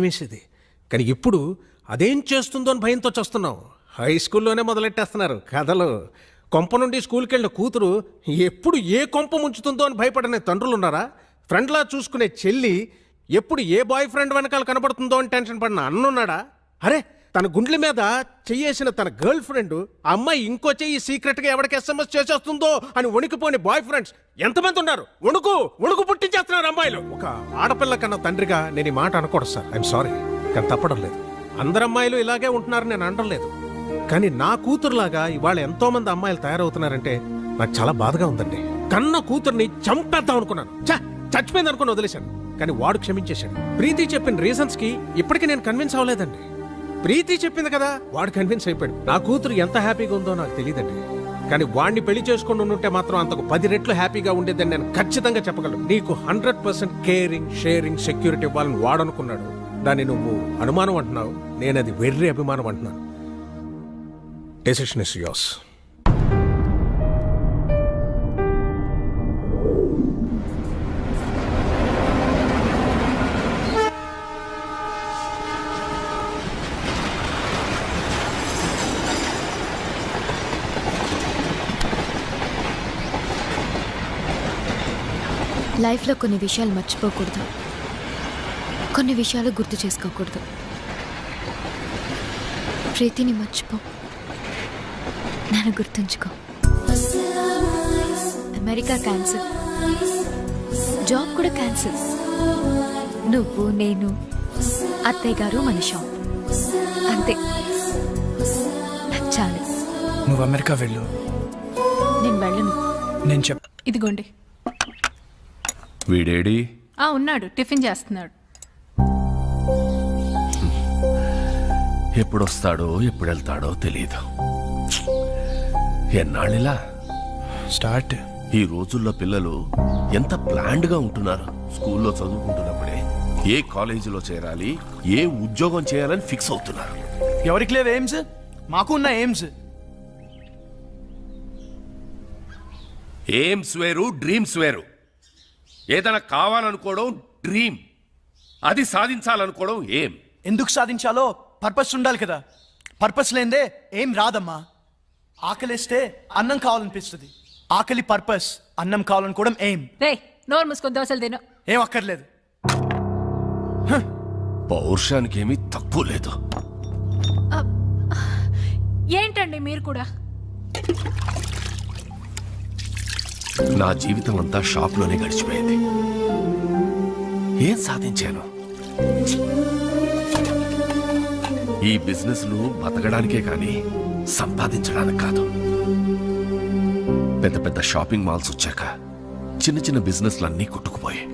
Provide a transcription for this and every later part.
వేసేది. కానీ ఇప్పుడు అదేం చేస్తుందో అని భయంతో చేస్తున్నాం. హై స్కూల్లోనే మొదలెట్టేస్తున్నారు కథలు. కొంప నుండి స్కూల్కి వెళ్ళిన కూతురు ఎప్పుడు ఏ కొంప ముంచుతుందో అని భయపడనే తండ్రులు ఉన్నారా? ఫ్రెండ్లా చూసుకునే చెల్లి ఎప్పుడు ఏ బాయ్ ఫ్రెండ్ వెనకాల కనబడుతుందో అని టెన్షన్ పడిన అన్నున్నాడా? అరే, తన గుండెల మీద చెయ్యేసిన తన గర్ల్ ఫ్రెండ్ ఆ అమ్మాయి ఇంకో చెయ్యి సీక్రెట్గా ఎవరికి SMS చేసేస్తుందో అని వణికిపోని బాయ్ ఫ్రెండ్స్ ఎంతమంది ఉన్నారు? వణుకు పుట్టించేస్తున్నారు అమ్మాయిలు. ఒక ఆడపిల్ల కన్నా తండ్రిగా నేను ఈ మాట అనకూడదు సార్, ఐఎమ్ సారీ, కానీ తప్పడం లేదు. అందరు అమ్మాయిలు ఇలాగే ఉంటున్నారు నేను అనడం లేదు. కానీ నా కూతురులాగా ఇవాళ ఎంతో మంది అమ్మాయిలు తయారవుతున్నారంటే నాకు చాలా బాధగా ఉందండి. కన్న కూతుర్ని చంపేద్దాం అనుకున్నాను, చచ్చిపోయింది అనుకుని వదిలేశాను. కానీ వాడు క్షమించేశాడు. ప్రీతి చెప్పిన రీజన్స్ కి ఇప్పటికీ నేను కన్విన్స్ అవ్వలేదండి. ప్రీతి చెప్పింది కదా, వాడు కన్విన్స్ అయిపోయాడు. నా కూతురు ఎంత హ్యాపీగా ఉందో నాకు తెలియదండి. కానీ వాడిని పెళ్లి చేసుకుని ఉంటే మాత్రం అంతకు 10 రెట్లు హ్యాపీగా ఉండేదని నేను ఖచ్చితంగా చెప్పగలను. నీకు 100% కేరింగ్, షేరింగ్, సెక్యూరిటీ ఇవ్వాలని వాడనుకున్నాడు. దాన్ని నువ్వు అనుమానం అంటున్నావు, నేను అది వెర్రి అభిమానం అంటున్నాను. Decision is yours. లైఫ్లో కొన్ని విషయాలు మర్చిపోకూడదు, కొన్ని విషయాలు గుర్తు చేసుకోకూడదు. ప్రీతిని మర్చిపో, నన్ను గుర్తుంచుకో. అమెరికా క్యాన్సిల్, జాబ్ కూడా క్యాన్సిల్. నువ్వు, నేను, అత్తయ్య గారు, మన షాప్, అంతే. నాకు చాలు. నువ్వు అమెరికా వెళ్ళు. నేను వెళ్ళను. నేను ఇదిగోండి. వీడేడి? ఉన్నాడు, టిఫిన్ చేస్తున్నాడు. ఎప్పుడొస్తాడో ఎప్పుడు వెళ్తాడో తెలియదు. ఎన్నాళ్ళిలా స్టార్ట్. ఈ రోజుల్లో పిల్లలు ఎంత ప్లాన్డ్ గా ఉంటున్నారు. స్కూల్లో చదువుకుంటున్నప్పుడే ఏ కాలేజీలో చేరాలి, ఏ ఉద్యోగం చేయాలని ఫిక్స్ అవుతున్నారు. ఎవరికి లేవు ఎయిమ్స్? మాకు ఉన్న ఎయిమ్స్. ఎయిమ్స్ వేరు, డ్రీమ్స్ వేరు. ఏదైనా కావాలనుకోవడం డ్రీమ్, అది సాధించాలనుకోవడం ఏం. ఎందుకు సాధించాలో పర్పస్ ఉండాలి కదా. పర్పస్ లేదే ఏం రాదమ్మా. ఆకలిస్తే అన్నం కావాలనిపిస్తుంది. ఆకలి పర్పస్, అన్నం కావాలనుకోవడం ఏం. నోరు మూసుకొని దోశలు తిను. ఏం అక్కర్లేదు. పౌరుషానికి ఏమీ తక్కువ లేదు. ఏంటండి మీరు కూడా? నా జీవితం అంతా షాప్లోనే గడిచిపోయింది. ఏం సాధించాను? ఈ బిజినెస్లు బతకడానికే కానీ సంపాదించడానికి కాదు. పెద్ద పెద్ద షాపింగ్ మాల్స్ వచ్చాక చిన్న చిన్న బిజినెస్లు అన్నీ కొట్టుకుపోయాయి.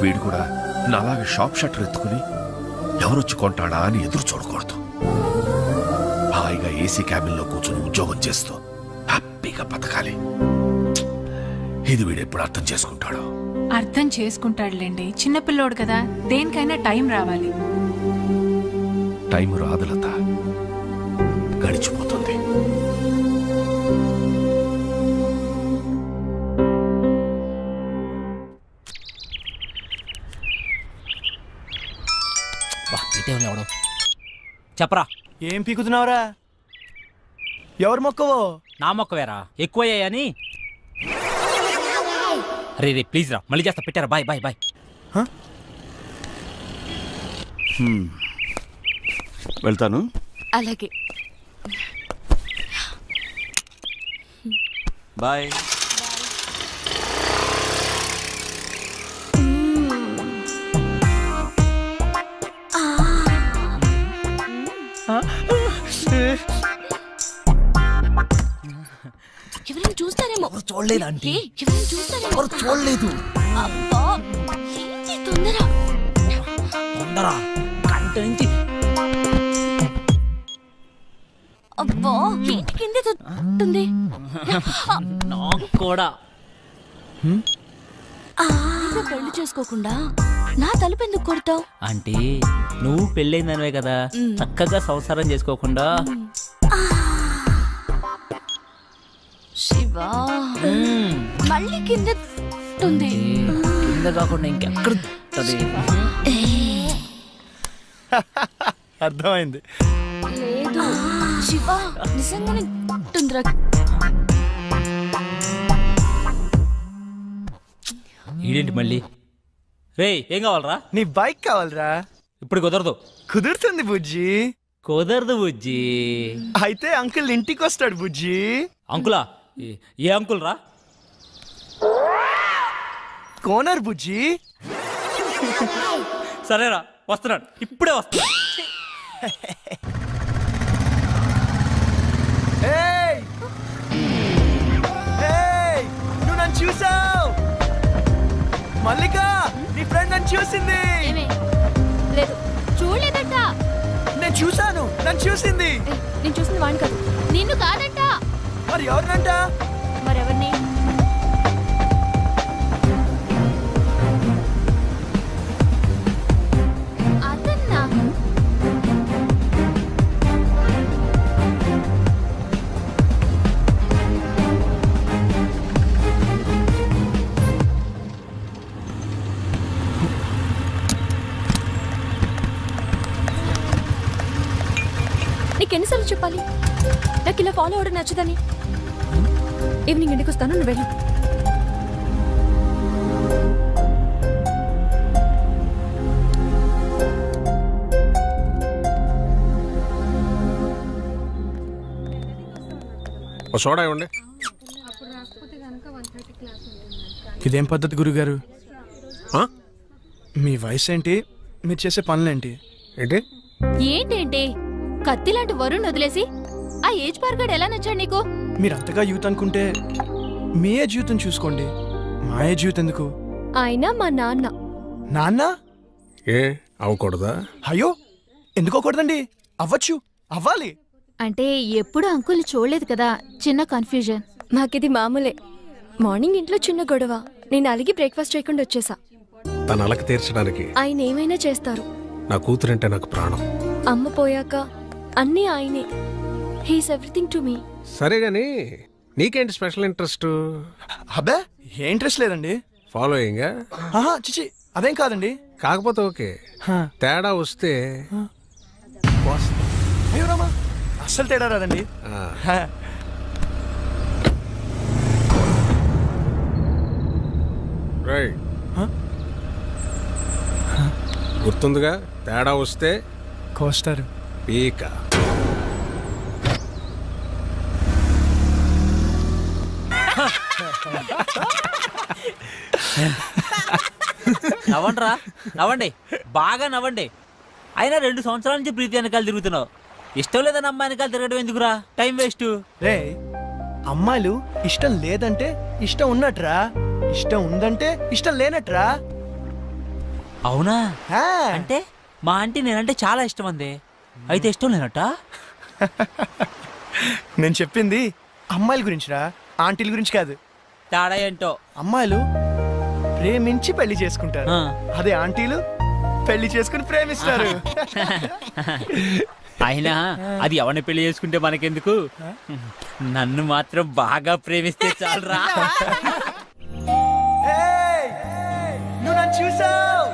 వీడు కూడా నాలాగా షాప్ షట్టర్ ఎత్తుకుని ఎవరొచ్చి కొంటాడా అని ఎదురు చూడకూడదు. హాయిగా ఏసీ క్యాబిన్లో కూర్చుని ఉద్యోగం చేస్తూ హ్యాపీగా బతకాలి. ఇది వీడెప్పుడు అర్థం చేసుకుంటాడు? అర్థం చేసుకుంటాడులేండి, చిన్నపిల్లోడు కదా. దేనికైనా టైం రావాలి. టైం రాదు లత, గడిచిపోతుంది. చెప్పరా, ఏం పీకుతున్నావురా? ఎవరు మొక్కవో? నా మొక్కవేరా, ఎక్కువయ్యాయని. రే ప్లీజ్ రా, మళ్ళీ చేస్తా. పెట్టారా? Bye bye bye. వెళ్తాను. అలాగే, బాయ్. ఎవరైనా చూస్తారేమో. చూడలేదు అంటే ఎవరైనా చూస్తారేమో. ఎవరు చూడలేదు. అబ్బా, ఏంటి తొందర? గంట నుంచి. అబ్బా, ఏంటి కింద తొట్టుంది? నాకు కూడా. పెళ్లి చేసుకోకుండా నా తలుపు ఎందుకు కొడతావు? అంటే నువ్వు పెళ్ళైందనివే కదా, చక్కగా సంసారం చేసుకోకుండా. శివా, మళ్ళీ కింద కింద కాకుండా ఇంకెక్కడ. అర్థమైంది. లేదు శివ నిజంగానే గుర్తుందిరా. ఈడేంటి మళ్ళీ? రే ఏం కావాలరా? నీ బైక్ కావాలరా? ఇప్పుడు కుదరదు. కుదురుతుంది బుజ్జి. కుదరదు బుజ్జి. అయితే అంకుల్ ఇంటికి వస్తాడు బుజ్జి. అంకులా? ఏ అంకుల్ రా? కోనర్ బుజ్జి. సరేరా వస్తున్నాడు, ఇప్పుడే వస్తున్నాడు. నువ్వు నన్ను చూసావు మల్లిక, నీ ఫ్రెండ్ నన్ను చూసింది. లేదు చూడలేదట. నేను చూసాను, నన్ను చూసింది. నేను చూసింది వాడిని కాదు, నిన్ను కాదట. మరి ఎవరినంట? మరెవరిని? అదన్నా. నీకెన్నిసార్లు చెప్పాలి నాకు ఇలా ఫాలో అవడం నచ్చదని? ఈవినింగ్ ఇంటికి వస్తాను, నువ్వు వెళ్ళు. సోడా ఇవ్వండి. ఇదేం పద్ధతి గురుగారు? మీ వయసు ఏంటి, మీరు చేసే పనులేంటి? ఏంటి ఏంటేంటి కత్తి లాంటి వరుణ్ వదిలేసి ఆ ఏజ్ పార్గాడు ఎలా నచ్చాడు నీకు? మీరు అంతగా యూత్ అనుకుంటే మీ ఏ జీవితం చూసుకోండి, మా ఏ జీవితం ఎందుకు? ఆయన మా నాన్న. నాన్న? ఏ అవ్వకూడదా? అయ్యో ఎందుకోకూడదండి, అవ్వచ్చు, అవ్వాలి. అంటే ఎప్పుడు అంకుల్ని చూడలేదు కదా, చిన్న కన్ఫ్యూజన్. మాకిది మామూలే. మార్నింగ్ ఇంట్లో చిన్న గొడవ, నేను అలిగి బ్రేక్ఫాస్ట్ చేయకుండా వచ్చేసా. తన అలక తీర్చడానికి ఆయన ఏమైనా చేస్తారు. నా కూతురంటే నాకు ప్రాణం. అమ్మ పోయాక అన్నీ ఆయనే. He's everything to me. సరే గాని నీకేంటి స్పెషల్ ఇంట్రెస్ట్? అబ్బే ఏ ఇంట్రెస్ట్ లేదండి. ఫాలోయింగ్? ఆహా చిచి అదేం కాదండి. కాకపోతే ఓకే, తేడా వస్తే అయ్యో రామా, అస్సలు తేడా రాదండి. గుర్తుందిగా, తేడా వస్తే కోస్తారు పీక. నవ్వండిరా, నవ్వండి, బాగా నవ్వండి. అయినా 2 సంవత్సరాల నుంచి ప్రీతి వెనకాల తిరుగుతున్నావు. ఇష్టం లేదని అమ్మాయి వెనకాల తిరగడం ఎందుకురా? Time waste. రే అమ్మాయిలు ఇష్టం లేదంటే ఇష్టం ఉన్నట్రా, ఇష్టం ఉందంటే ఇష్టం లేనట్రా. అవునా? అంటే మా ఆంటీ నేనంటే చాలా ఇష్టం అంది, అయితే ఇష్టం లేనట్ట? నేను చెప్పింది అమ్మాయిల గురించిరా, ఆంటీల గురించి కాదు. తేడా ఏంటో. అమ్మాయిలు ప్రేమించి పెళ్లి చేసుకుంటారు, అదే ఆంటీలు పెళ్లి చేసుకుని ప్రేమిస్తారు. అయినా అది ఎవరిని పెళ్లి చేసుకుంటే మనకెందుకు, నన్ను మాత్రం బాగా ప్రేమిస్తే చాలరా. నువ్వు నన్ను చూసావు.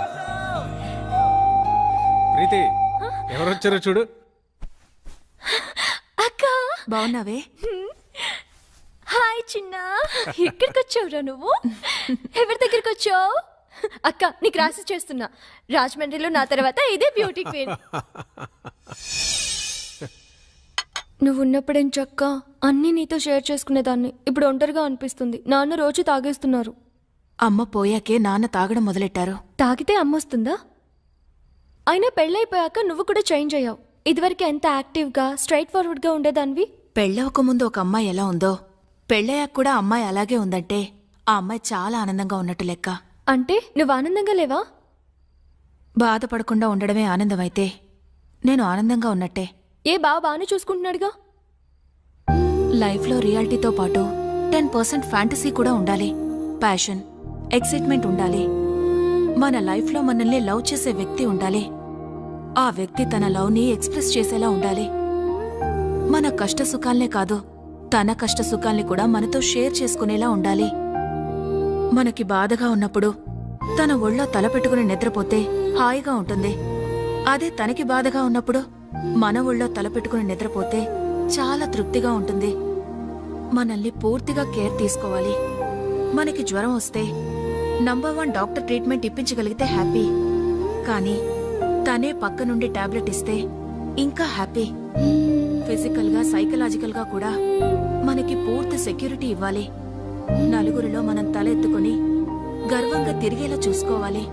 ప్రీతి ఎవరు వచ్చారో చూడు. అక్క బాగున్నావే? హాయ్ చిన్న, ఎక్కడికి వచ్చావురా నువ్వు? ఎవరి దగ్గరికి వచ్చావు? అక్క నీకు రాసి చేస్తున్నా, రాజమండ్రిలో నా తర్వాత ఇదే బ్యూటీ క్వీన్. నువ్వు ఉన్నప్పుడేం చక్క అన్నీ నీతో షేర్ చేసుకునేదాన్ని, ఇప్పుడు ఒంటరిగా అనిపిస్తుంది. నాన్న రోజు తాగేస్తున్నారు. అమ్మ పోయాకే నాన్న తాగడం మొదలెట్టారు. తాగితే అమ్మొస్తుందా? అయినా పెళ్ళైపోయాక నువ్వు కూడా చేంజ్ అయ్యావు. ఇదివరకు ఎంత యాక్టివ్గా స్ట్రైట్ ఫార్వర్డ్గా ఉండేదానివి. పెళ్ళవక ముందు ఒక అమ్మాయి ఎలా ఉందో, పెళ్ళయ్యాక కూడా అమ్మాయి అలాగే ఉందంటే ఆ అమ్మాయి చాలా ఆనందంగా ఉన్నట్టు లెక్క. అంటే నువ్వు ఆనందంగా లేవా? బాధపడకుండా ఉండడమే ఆనందమైతే నేను ఆనందంగా ఉన్నట్టే. ఏ బాగానే చూసుకుంటున్నాడుగా. లైఫ్లో రియాలిటీతో పాటు 10% ఫ్యాంటసీ కూడా ఉండాలి. ప్యాషన్, ఎక్సైట్మెంట్ ఉండాలి. మన లైఫ్లో మనల్ని లవ్ చేసే వ్యక్తి ఉండాలి. ఆ వ్యక్తి తన లవ్ని ఎక్స్ప్రెస్ చేసేలా ఉండాలి. మన కష్ట సుఖాల్నే కాదు, తన కష్ట సుఖాల్ని కూడా మనతో షేర్ చేసుకునేలా ఉండాలి. మనకి బాధగా ఉన్నప్పుడు తన ఒళ్ళో తలపెట్టుకుని నిద్రపోతే హాయిగా ఉంటుంది. అదే తనకి బాధగా ఉన్నప్పుడు మన ఒళ్ళో తలపెట్టుకుని నిద్రపోతే చాలా తృప్తిగా ఉంటుంది. మనల్ని పూర్తిగా కేర్ తీసుకోవాలి. మనకి జ్వరం వస్తే నంబర్ 1 డాక్టర్ ట్రీట్మెంట్ ఇప్పించగలిగితే హ్యాపీ. కానీ తనే పక్క నుండి టాబ్లెట్ ఇస్తే ఇంకా హ్యాపీ. ఫిజికల్ గా సైకలాజికల్ గా కూడా మనకి పూర్తి సెక్యూరిటీ ఇవ్వాలి. నలుగురిలో మనం తల ఎత్తుకుని గర్వంగా తిరిగేలా చూసుకోవాలి.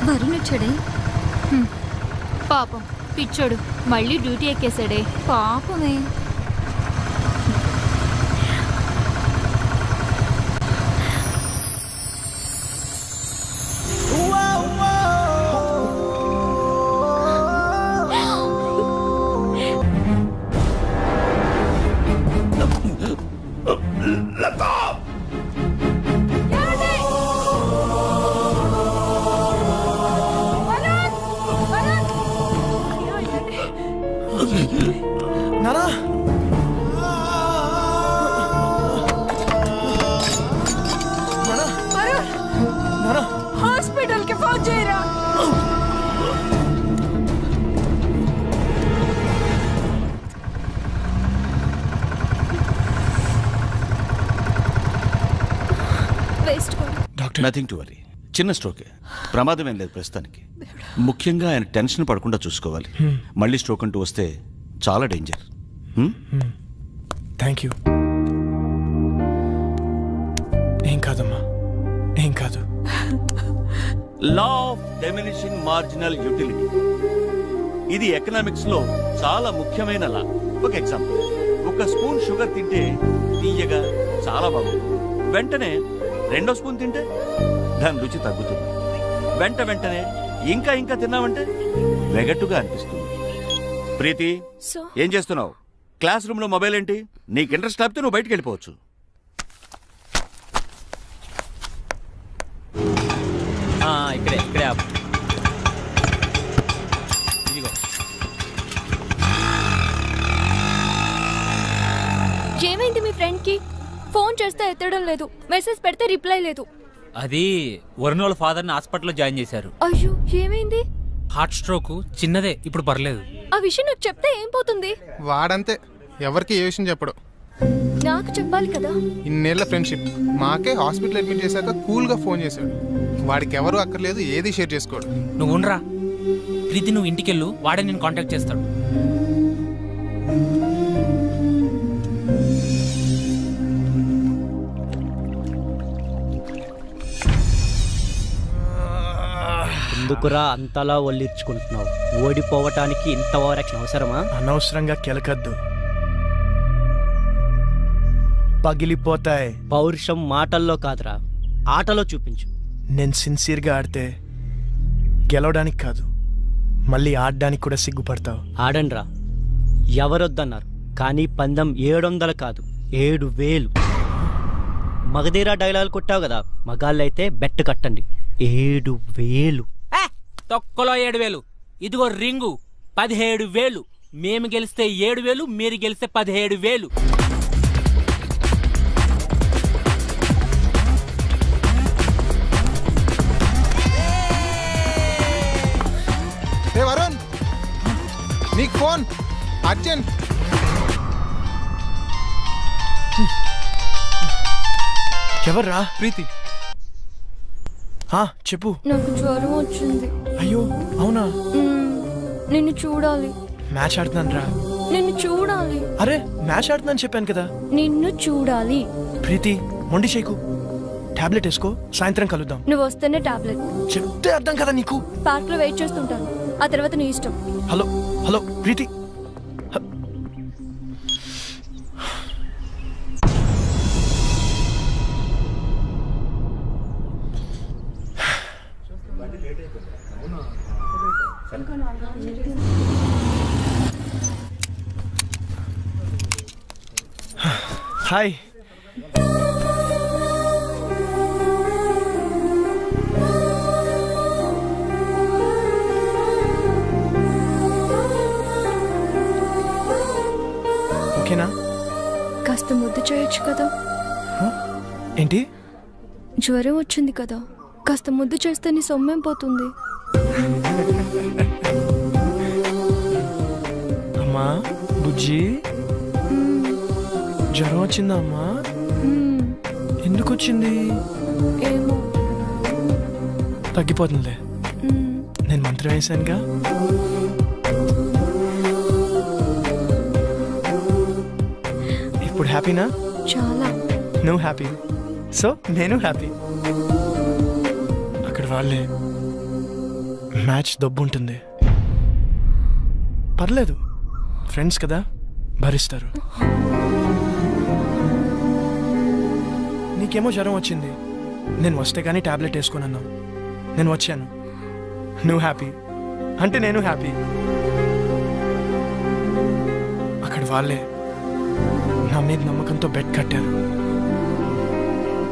వరుణ్ వచ్చాడే. పాపం పిచ్చోడు మళ్ళీ డ్యూటీ ఎక్కేశాడే. పాపమే. హాస్పిటల్ కి ఫోన్ చేయరా. Doctor, nothing to worry. చిన్న స్ట్రోకే, ప్రమాదం ఏం లేదు ప్రస్తుతానికి. ముఖ్యంగా ఆయన టెన్షన్ పడకుండా చూసుకోవాలి. మళ్ళీ స్ట్రోక్ అంటూ వస్తే చాలా డేంజర్. Thank you. ఏం కాదమ్మా, ఏం కాదు. Law of diminishing marginal utility, ఇది ఎకనామిక్స్ లో చాలా ముఖ్యమైన లా. ఒక ఎగ్జాంపుల్, ఒక స్పూన్ షుగర్ తింటే తీయగా చాలా బాగుంటుంది. వెంటనే 2వ స్పూన్ తింటే దాని రుచి తగ్గుతుంది. వెంటనే ఇంకా ఇంకా తిన్నామంటే వెగట్టుగా అనిపిస్తుంది. ప్రీతి, ఏం చేస్తున్నావు? క్లాస్ రూమ్ లో మొబైల్ ఏంటి? నీకు ఇంట్రెస్ట్ లేకపోతే నువ్వు బయటికి వెళ్ళిపోవచ్చు. ఇక్కడే ఇక్కడే ఆపు. ఇదిగో. ఏమైంది మీ ఫ్రెండ్ కి? ఫోన్ చేస్తే ఎత్తడం లేదు, మెసేజ్ పెడితే రిప్లై లేదు. అది వరుణ్ వాళ్ళ ఫాదర్ని హాస్పిటల్లో జాయిన్ చేశారు. అయ్యో, ఏమైంది? హార్ట్ స్ట్రోక్, చిన్నదే, ఇప్పుడు పర్లేదు. ఆ విషయం నాకు చెప్తే ఏం పోతుంది? వాడంతే, ఎవరికి ఏ విషయం చెప్పడు. నాకు చెప్పాలి కదా. ఇన్నేళ్ల ఫ్రెండ్షిప్, మాకే హాస్పిటల్ అడ్మిట్ చేశాక కూల్ గా ఫోన్ చేశాడు. వాడికి ఎవరు అక్కర్లేదు, ఏది షేర్ చేసుకోడు. నువ్వు ఉండరా ప్రీతి, నువ్వు ఇంటికెళ్ళు, వాడే నేను కాంటాక్ట్ చేస్తాడు. ఎందుకురా అంతలా ఒళ్ళిర్చుకుంటున్నావు? ఓడిపోవటానికి ఇంత ఓవరాక్షన్ అవసరమా? అనవసరంగా కెలకద్దు, పగిలిపోతాయి. పౌరుషం మాటల్లో కాదురా, ఆటలో చూపించు. నేను సిన్సియర్గా ఆడితే గెలవడానికి కాదు, మళ్ళీ ఆడడానికి కూడా సిగ్గుపడతావు. ఆడండ్రా, ఎవరొద్దన్నారు. కానీ పందెం 700 కాదు, 7000. మగధీరా డైలాగ్ కొట్టావు కదా, మగాళ్ళైతే బెట్ కట్టండి. 7000. తొక్కలో 7000. ఇదిగో రింగు 17,000. మేము గెలిస్తే 7,000, మీరు గెలిస్తే 17,000. వరుణ్, నీకు ఫోన్ అర్జెంట్. ఎవర్రా? ప్రీతి. చెప్పు. నాకు జ్వరం వచ్చింది. అయ్యో, అవునా? నిన్ను చూడాలి. మ్యాచ్ ఆడుతున్నాను రా. నిన్ను చూడాలి. అరే, మ్యాచ్ ఆడుతున్నాను చెప్పాను కదా. నిన్ను చూడాలి. ప్రీతి, మొండి షేకు. టాబ్లెట్ వేసుకో, సాయంత్రం కలుద్దాం. నువ్వు వస్తేనే టాబ్లెట్. చెప్తే అర్థం కదా నీకు. పార్క్ లో వెయిట్ చేస్తుంటాను, ఆ తర్వాత నీ ఇష్టం. హలో హలో ప్రీతి. హాయ్. ఓకేనా? కాస్త ముద్దు చేయొచ్చు కదా? ఏంటి? జ్వరం వచ్చింది కదా, కాస్త ముద్దు చేస్తే నీ సొమ్మేం పోతుంది. అమ్మా బుజ్జి, జ్వరం వచ్చిందా అమ్మా? ఎందుకు వచ్చింది? ఏమో. తగ్గిపోతుందిలే, నేను మంత్రం వేసానుగా. ఇప్పుడు హ్యాపీనా? చాలా. నువ్వు హ్యాపీ, సో నేను హ్యాపీ. అక్కడ వాళ్ళే మ్యాచ్ దొబ్బు ఉంటుంది, పర్లేదు, ఫ్రెండ్స్ కదా, భరిస్తారు. నీకేమో జ్వరం వచ్చింది, నేను వస్తే కానీ టాబ్లెట్ వేసుకున్నాను, నేను వచ్చాను, నువ్వు హ్యాపీ అంటే నేను హ్యాపీ. అక్కడ వాళ్ళే నా మీద నమ్మకంతో బెడ్ కట్టారు.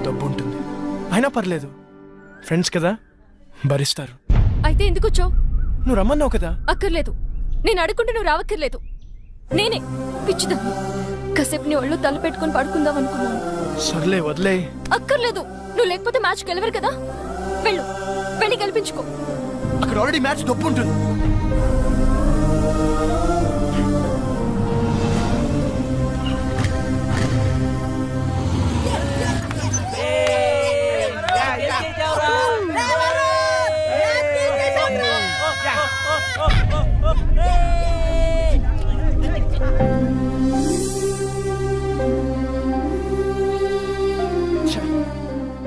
డబ్బు ఉంటుంది, అయినా పర్లేదు, ఫ్రెండ్స్ కదా, భరిస్తారు. అయితే ఎందుకు వచ్చావు? నువ్వు రమ్మన్నావు కదా. అక్కర్లేదు, నేను అడుగుంటే నువ్వు రావక్కర్లేదు. నేనే పిచ్చిదా కాసేపు నీ ఒళ్ళు తల పెట్టుకుని పడుకుందాం అనుకున్నాను. సర్లే వదిలే. అక్కర్లేదు, నువ్వు లేకపోతే మ్యాచ్ గెలవరు కదా. వెళ్ళు, వెళ్ళి గెలిపించుకో. అక్కడ ఆల్రెడీ మ్యాచ్ డబ్బు ఉంటుంది.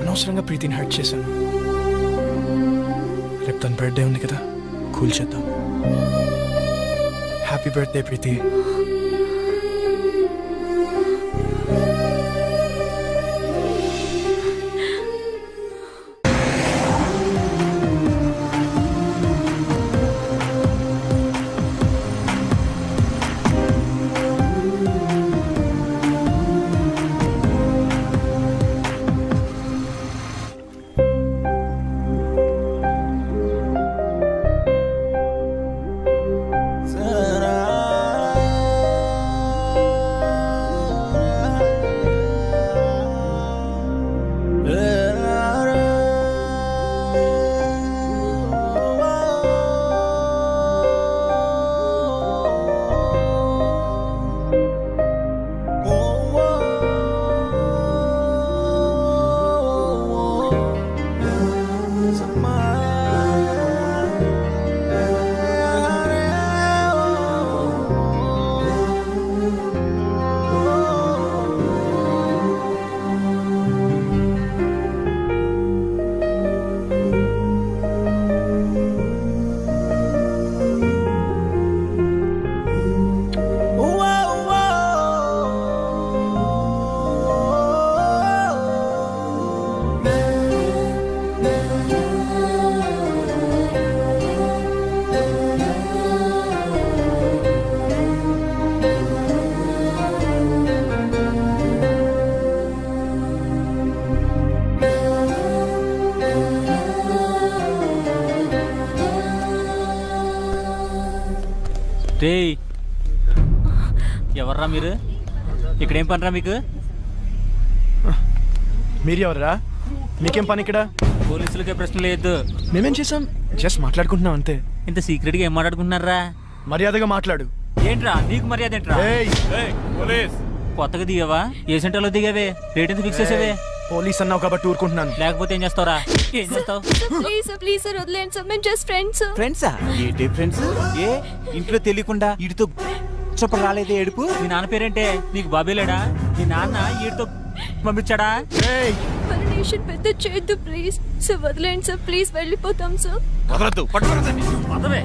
అనవసరంగా ప్రీతిని హర్ట్ చేశాను. రేపు తన బర్త్డే ఉంది కదా, కూల్ చేద్దాం. హ్యాపీ బర్త్డే ప్రీతి. రే ఎవర్రా మీరు? ఇక్కడేం పనిరా మీకు? మీరు ఎవరా? మీకేం పని ఇక్కడ? పోలీసులకే ప్రశ్న లేదు. మేమేం చేసాం? జస్ట్ మాట్లాడుకుంటున్నాం అంతే. ఇంత సీక్రెట్గా ఏం మాట్లాడుకుంటున్నారా? మర్యాదగా మాట్లాడు. ఏంట్రా నీకు మర్యాద ఏంట్రా? కొత్తగా దిగావా? ఏ సెంటర్లో దిగావే? రేట్ ఎంత ఫిక్స్ చేసావే? పోలీస్ అన్నావు కాబట్టి ఊరుకుంటున్నాను. లేకపోతే ఏం చేస్తావురా? ఏం చేస్తావు? ప్లీజ్ ప్లీజ్ సార్ వదిలేండి సార్, మేము జస్ట్ ఫ్రెండ్స్. ఫ్రెండ్సా? ఏంటి ఫ్రెండ్స్? ఏ ఇంట్లో తెలియకుండా వీడితో చొప్ప రాలేదే ఏడుపు? మీ నాన్న పేరేంటే? నీకు బాబేలేడా? మీ నాన్న వీడితో పంపించాడా? పర్మిషన్ పెద్ద చేయొద్దు ప్లీజ్ సార్, వదిలేండి సార్ ప్లీజ్, వెళ్ళిపోతాం సార్. వదలద్దు, పట్టుకోరదండి. వదలవే.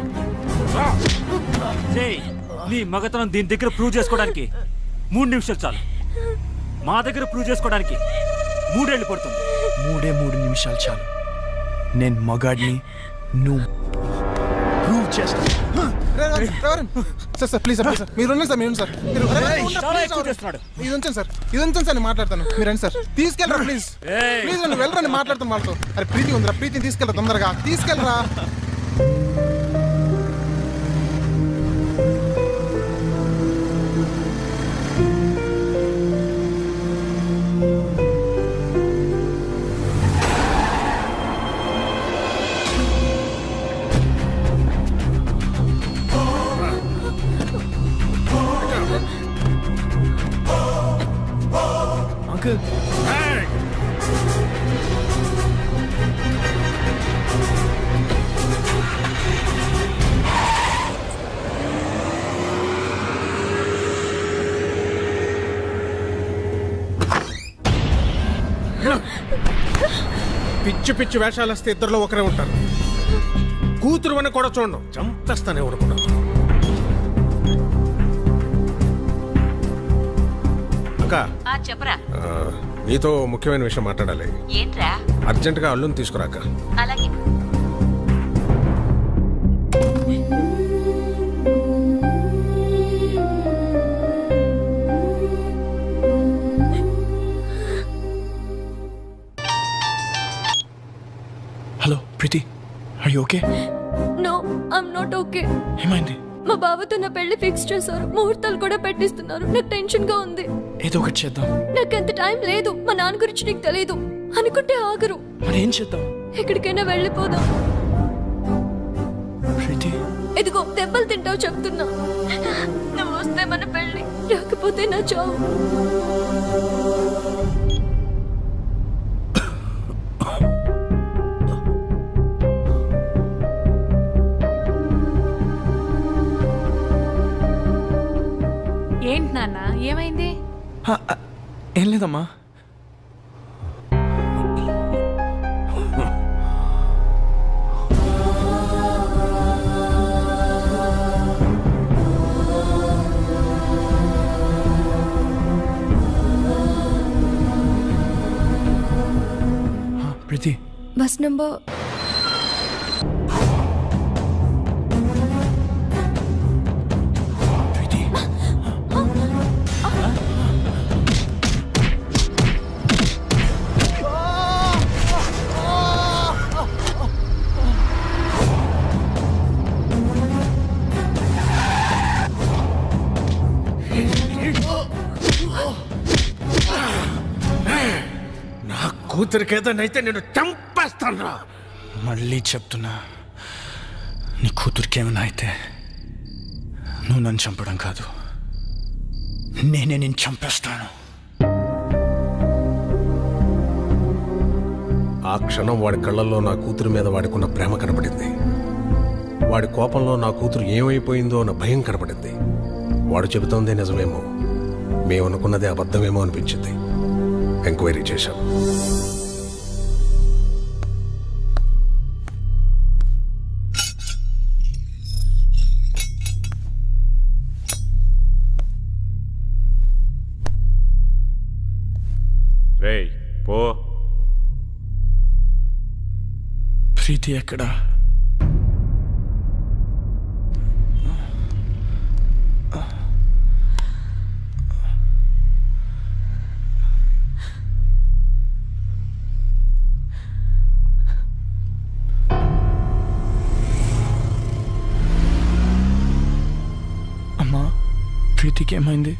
నీ మగతనం దీని దగ్గర ప్రూవ్ చేసుకోవడానికి 3 నిమిషాలు చాలు. మా దగ్గర ప్రూవ్ చేసుకోవడానికి 3 ఏళ్ళు పడుతుంది. 3 నిమిషాలు చాలు. నేను మగాడిని, నువ్వు ప్రూవ్ చేస్తా. సార్ సార్ ప్లీజ్ సార్, మీరు ఉండండి సార్, మీరు సార్, ఇది ఉంచండి సార్, ఇది ఉంచండి సార్, నేను మాట్లాడతాను. మీరు రండి సార్, తీసుకెళ్ళరా ప్లీజ్ ప్లీజ్, నువ్వు వెళ్ళరండి, మాట్లాడతాను వాళ్ళతో. అరే ప్రీతి ఉందిరా, ప్రీతిని తీసుకెళ్ళరా, తొందరగా తీసుకెళ్ళరా. పిచ్చి పిచ్చి వేషాలు వస్తే ఇద్దరులో ఒకరే ఉంటారు. కూతురు అని కూడా చూడను, చంపేస్తానే అనుకున్నాను. అక్క చెప్పరా. నీతో ముఖ్యమైన విషయం మాట్లాడాలి. ఏంట్రా? అర్జెంటుగా అల్లుని తీసుకురాక. అలాగే. Hello Preethi, are you okay? No, I'm not okay. ఏమైంది? మా బావతో నా పెళ్లి ఫిక్స్ చేశారు, ముహూర్తాలు కూడా పెట్టిస్తున్నారు. నాకు టెన్షన్ గా ఉంది. ఏదో ఒకటి చేద్దాం. నాకు అంత టైం లేదు. మా నాన్న గురించి నీకు తెలియదు అనుకుంటే ఆగరు. మరి ఏం చేద్దాం? ఎక్కడికైనా వెళ్ళిపోదాం. ప్రీతి, ఇదిగో దెబ్బలు తింటావు చెప్తున్నా. నువ్వు వస్తే మన పెళ్లి, రాకపోతే నా చావు. ఏంటి నాన్న, ఏమైంది? ఏం లేదమ్మా. ప్రీతి, బస్ నంబర్ కూతురికేదనైతే నేను చంపేస్తాను. మళ్ళీ చెప్తున్నా, నీ కూతురికి ఏమైనా అయితే నువ్వు నన్ను చంపడం కాదు, నేనే నేను చంపేస్తాను. ఆ క్షణం వాడి కళ్ళల్లో నా కూతురు మీద వాడికున్న ప్రేమ కనపడింది. వాడి కోపంలో నా కూతురు ఏమైపోయిందో అన్న భయం కనపడింది. వాడు చెబుతోందే నిజమేమో, మేమనుకున్నదే అబద్ధమేమో అనిపించింది. ఎంక్వైరీ చేశాం. రేయ్ పో. ప్రీతి ఎక్కడా? అమ్మా, ప్రీతికి ఏమైంది?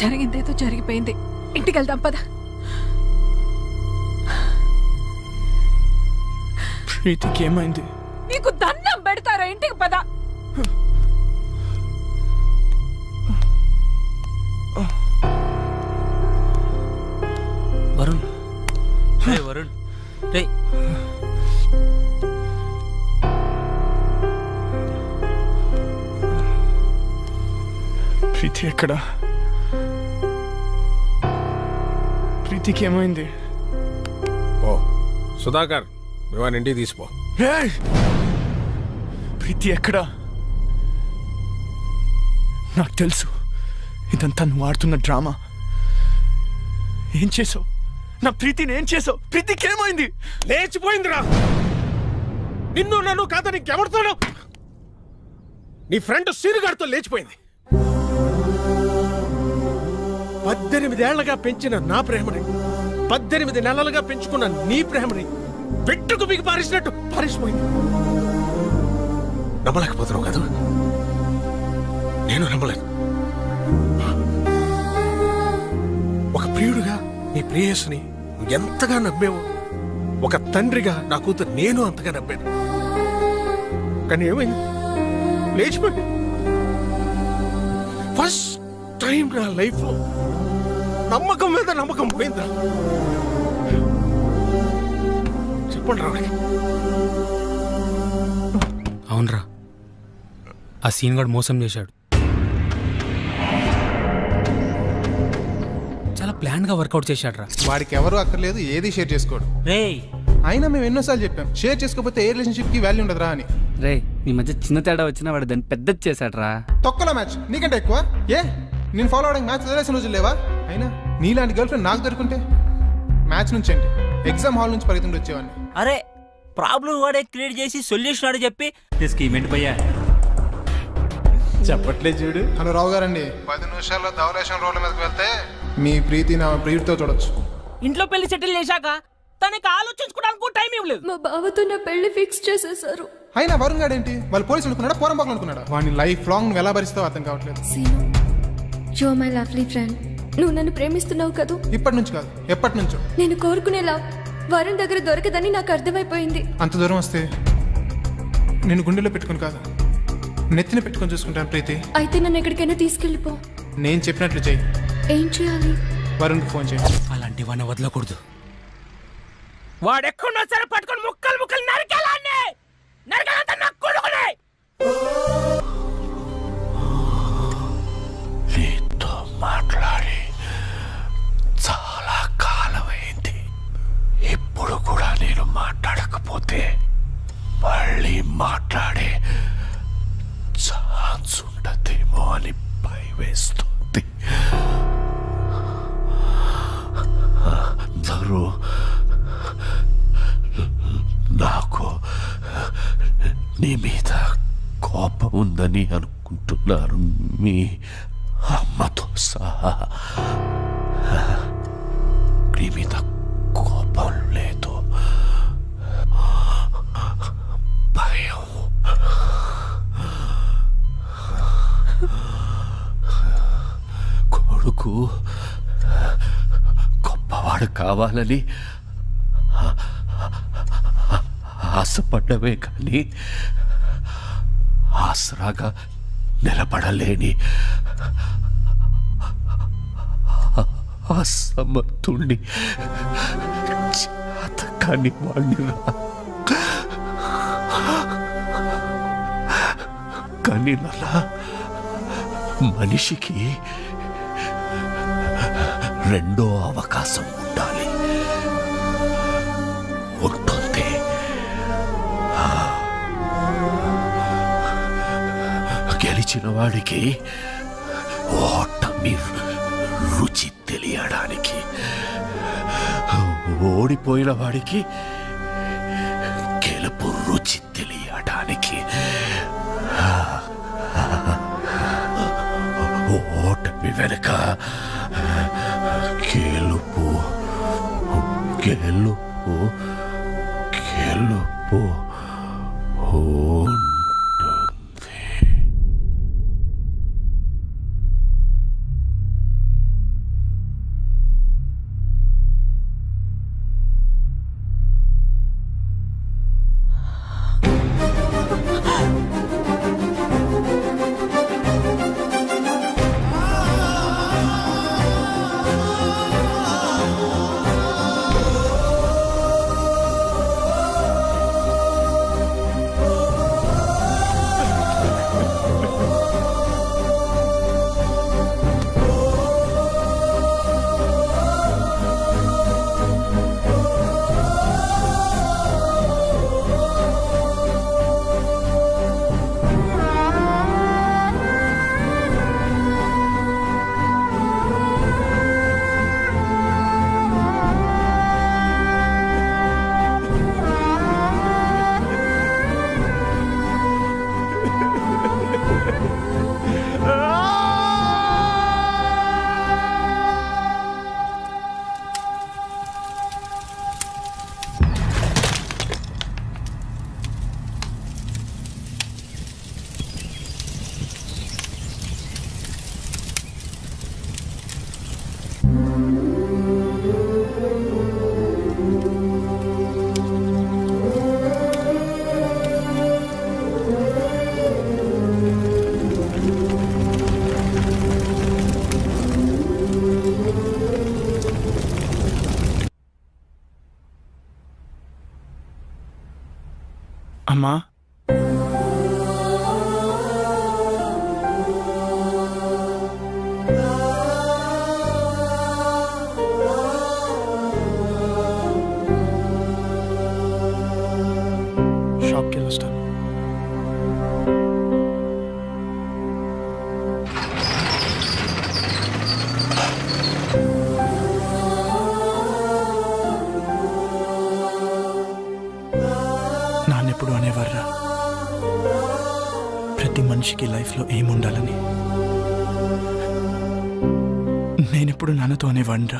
జరిగిందేదో జరిగిపోయింది, ఇంటికి వెళ్దాం పద. ప్రీతికి ఏమైంది? నీకు దండం పెడతారా, ఇంటికి పద. వరుణ్, రే వరుణ్, రే. ప్రీతి ఎక్కడా? ప్రీతికి ఏమైంది? ఓ సుధాకర్, వివాన్ ఇంటికి తీసిపో. ప్రీతి ఎక్కడా? నాకు తెలుసు ఇదంతా నువ్వు ఆడుతున్న డ్రామా. ఏం చేసావు? నా ప్రీతిని ఏం చేసావు? ప్రీతికి ఏమైంది? లేచిపోయిందిరా. నిన్ను నన్ను కాదని ఇంకెవరితోనో, నీ ఫ్రెండ్ సీనుగారితో లేచిపోయింది. 18 ఏళ్లగా పెంచిన నా ప్రేమని, 18 నెలలుగా పెంచుకున్న నీ ప్రేమని పెట్టుకు మీకు పారేసినట్టు పారేసిపోయింది. నమ్మలేకపోతున్నావు కదా? నేను నమ్మలేదు. ఒక ప్రియుడుగా నీ ప్రేయస్ని ఎంతగా నమ్మావు, ఒక తండ్రిగా నా కూతురు నేను అంతగా నమ్మాను. కానీ ఏమైంది? లేచిపోయింది. ఫస్ట్ టైం నా లైఫ్ లో నమ్మకం మీద నమ్మకం పోయిందా? చెప్పండి రావడానికి. అవునరా, ఆ సీన్ గాడు మోసం చేశాడు. చాలా ప్లాన్ గ్రాండ్ గా వర్కౌట్ చేశాడ్రా. వాడికి ఎవరు అక్కర్లేదు, ఏది షేర్ చేసుకోడు. అయినా మేము ఎన్నోసార్లు చెప్పాం షేర్ చేసుకోకపోతే ఏ రిలేషన్షిప్ కి వాల్యూ ఉండదురా అని. రే నీ మధ్య చిన్న తేడా వచ్చినా వాడు దాన్ని పెద్దది చేశాడ్రా. తొక్కల మ్యాచ్ నీకంటే ఎక్కువ. ఏ నేను ఫాలో అవడానికి మ్యాచ్ వదిలేసిన రోజులు లేవా? అయినా నీలాంటి గర్ల్ ఫ్రెండ్ నాకు దొరుకుంటే మ్యాచ్ నుంచి అంటే ఎగ్జామ్ హాల్ నుంచి పరిగెత్తుకుంటూ వచ్చేవాడిని. అరే ప్రాబ్లం వాడే క్రియేట్ చేసి సొల్యూషన్ ఆడే చెప్పి స్కీమ్ ఏంటి భయ్యా చెప్పట్లేదు చూడు. హలో రావు గారండి, 10 నిమిషాల్లో ధవలేశం రోడ్ల మీదకి వెళ్తే మీ ప్రీతి నా ప్రీతితో చూడొచ్చు. ఇంట్లో పెళ్లి సెటిల్ చేశాక తనకి ఆలోచించుకోవడానికి టైం ఇవ్వలేదు. మా బావతో నా పెళ్లి ఫిక్స్ చేసేసారు. అయినా వరుణ్ గారు ఏంటి వాళ్ళు పోలీసులు అనుకున్నాడా పోరంబాకులు అనుకున్నాడా? వాడిని లైఫ్ లాంగ్ నువ్వు ఎలా భరిస్తావు అర్థం కావట్లేదు. You are my lovely friend. నువ్వు నన్ను ప్రేమిస్తున్నావు కదూ? ఇప్పటి నుంచి కాదు ఎప్పటి నుంచో. నేను కోరుకునేలా వరుణ్ దగ్గర దొరకదని నాకు అర్థమైపోయింది. అంత దూరం వస్తే నేను గుండెలో పెట్టుకుని కాదు నెత్తిన పెట్టుకొని చూసుకుంటాను ప్రీతి. అయితే నన్ను ఎక్కడికైనా తీసుకెళ్ళిపో. నేను చెప్పినట్లు చెయ్యి. ఏం చేయాలి? వరుణ్కి ఫోన్ చేయి. అలాంటి వాడిని వదలకూడదు. వాడెక్కడున్నా సరే పట్టుకొని ముక్కలు ముక్కలు నరికేలాన్ని నరకాలంటే నాకు కొడుకునే. నీతో మాట్లాడి చాలా కాలమైంది. ఇప్పుడు కూడా నేను మాట్లాడకపోతే మళ్ళీ మాట్లాడే ఛాన్స్ ఉండదేమో అని భయవేస్తుంది. అందరూ నాకు నీ మీద కోపం ఉందని అనుకుంటున్నారు, మీ అమ్మతో సహా. నీ మీద కోపం లేదు, భయం. కొడుకు గొప్పవాడు కావాలని ఆశపడ్డమే కానీ ఆసరాగా నిలబడలేని అసమర్థుణ్ణి చేతకాని వాణ్ణిరా. కానీ నలా మనిషికి రెండో అవకాశం ఉండాలి, ఉంటుంది. గెలిచిన వాడికి ఓటమి రుచి తెలియడానికి, ఓడిపోయిన వాడికి గెలుపు రుచి తెలియడానికి. ఓటమి వెనుక గెలుపు గెలుపు గెలుపు ఉంటుంది. అమ్మా ప్రతి మనిషికి లైఫ్లో ఏముండాలని నేనెప్పుడు నాన్నతో అనేవాడిరా.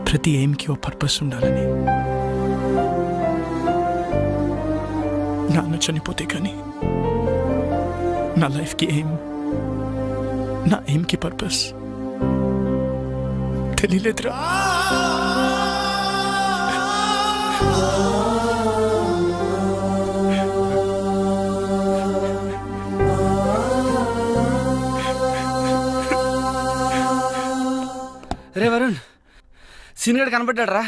ప్రతి ఎయిమ్కి ఓ పర్పస్ ఉండాలని. నాన్న చనిపోతే కానీ నా లైఫ్కి ఎయిమ్, నా ఎయిమ్కి పర్పస్ తెలియలేదురా. రే వరుణ్, సీనియర్ కనపడ్డాడు రా.